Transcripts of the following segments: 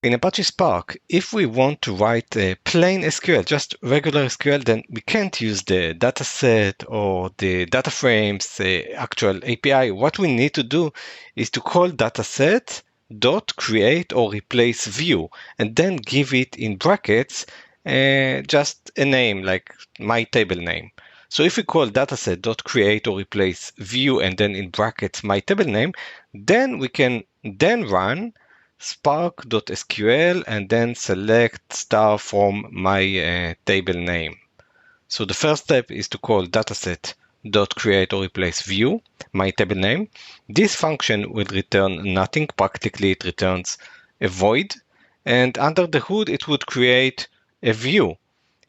In Apache Spark, if we want to write a plain SQL, just regular SQL, then we can't use the dataset or the DataFrame's actual API. What we need to do is to call DataSet.createOrReplaceView and then give it in brackets just a name like my table name. So if we call DataSet.createOrReplaceView and then in brackets my table name, then we can then run spark.sql and then select star from my table name. So the first step is to call dataset.createOrReplaceView, my table name. This function will return nothing. Practically, it returns a void. And under the hood, it would create a view.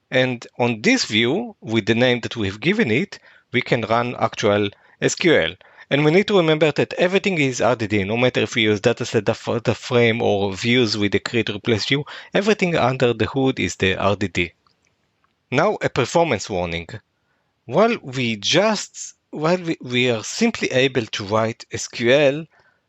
And on this view, with the name that we've given it, we can run actual SQL. And we need to remember that everything is RDD, no matter if we use dataset, DataFrame, or views with the create replace view, everything under the hood is the RDD. Now a performance warning. While we are simply able to write SQL,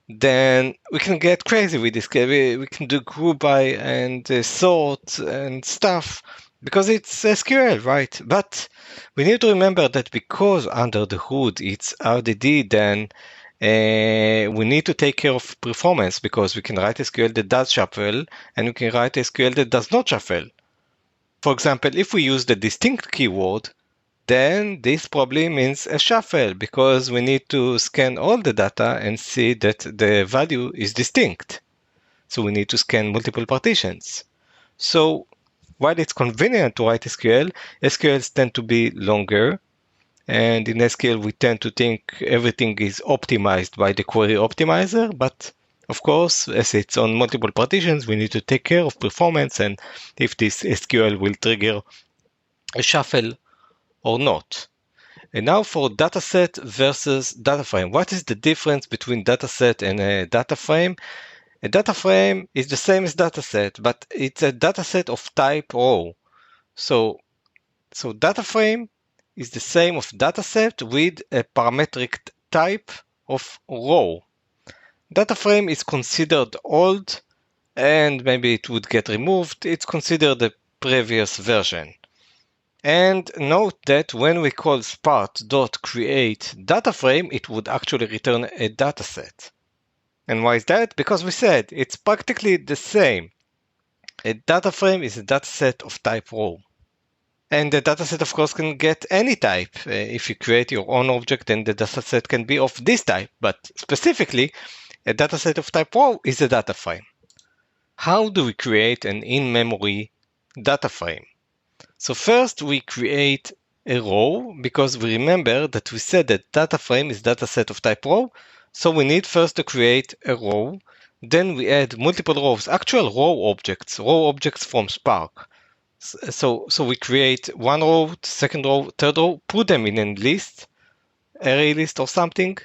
then we can get crazy with this. We can do group by and sort and stuff because it's SQL, right? But we need to remember that because under the hood it's RDD, then we need to take care of performance because we can write SQL that does shuffle and we can write SQL that does not shuffle. For example, if we use the distinct keyword, then this probably means a shuffle because we need to scan all the data and see that the value is distinct. So we need to scan multiple partitions. So while it's convenient to write SQL, SQLs tend to be longer. And in SQL, we tend to think everything is optimized by the query optimizer. But of course, as it's on multiple partitions, we need to take care of performance and if this SQL will trigger a shuffle or not. And now for dataset versus DataFrame. What is the difference between dataset and a DataFrame? A DataFrame is the same as dataset, but it's a dataset of type row. So DataFrame is the same of dataset with a parametric type of row. DataFrame is considered old and maybe it would get removed. It's considered the previous version. And note that when we call spark.createDataFrame, it would actually return a dataset. And why is that? Because we said it's practically the same. A DataFrame is a dataset of type row. And the dataset, of course, can get any type. If you create your own object, then the dataset can be of this type. But specifically, a dataset of type row is a DataFrame. How do we create an in-memory DataFrame? So first we create a row because we remember that we said that DataFrame is dataset of type row. So we need first to create a row. Then we add multiple rows, actual row objects from Spark. So we create one row, second row, third row, put them in a list, array list or something.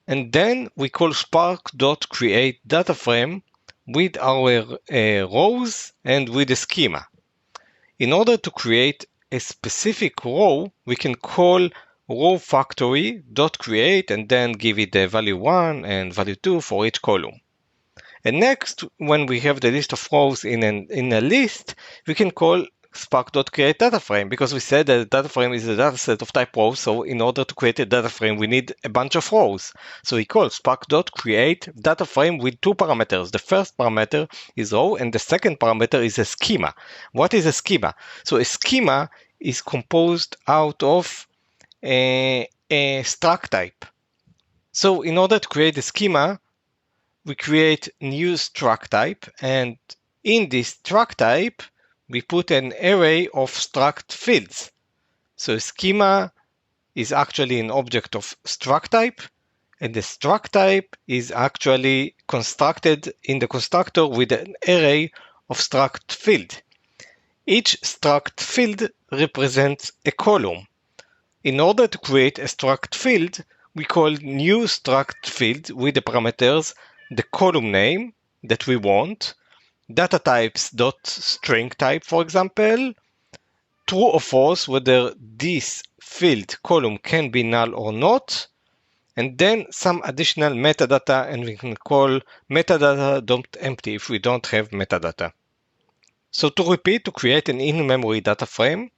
And then we call spark.createDataFrame with our rows and with a schema. In order to create a specific row, we can call rowFactory.create and then give it the value 1 and value 2 for each column. And next, when we have the list of rows in a list, we can call spark.createDataFrame because we said that DataFrame is a dataset of type row. So in order to create a DataFrame, we need a bunch of rows. So we call spark.createDataFrame with two parameters. The first parameter is row and the second parameter is a schema. What is a schema? So a schema is composed out of a struct type. So in order to create a schema, we create new struct type, and in this struct type, we put an array of struct fields. So a schema is actually an object of struct type, and the struct type is actually constructed in the constructor with an array of struct field. Each struct field represents a column. In order to create a struct field, we call new struct field with the parameters the column name that we want, data types.string type, for example, true or false, whether this field column can be null or not, and then some additional metadata, and we can call metadata.empty if we don't have metadata. So to repeat, to create an in-memory data frame,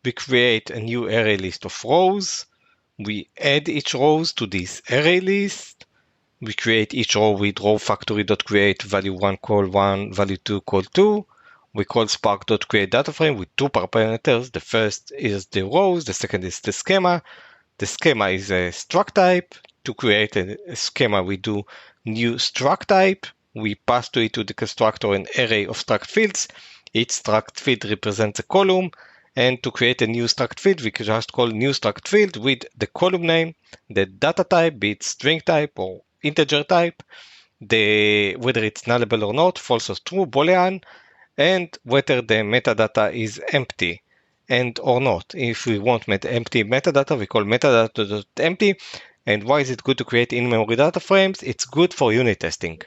we create a new array list of rows. We add each rows to this array list. We create each row with row factory.create value 1 call 1, value 2 call 2. We call spark.createDataFrame with two parameters. The first is the rows, the second is the schema. The schema is a struct type. To create a schema, we do new struct type. We pass to it to the constructor an array of struct fields. Each struct field represents a column. And to create a new struct field, we can just call new struct field with the column name, the data type, be it string type or integer type, whether it's nullable or not, false or true, Boolean, and whether the metadata is empty and or not. If we want empty metadata, we call metadata.empty. And why is it good to create in-memory data frames? It's good for unit testing.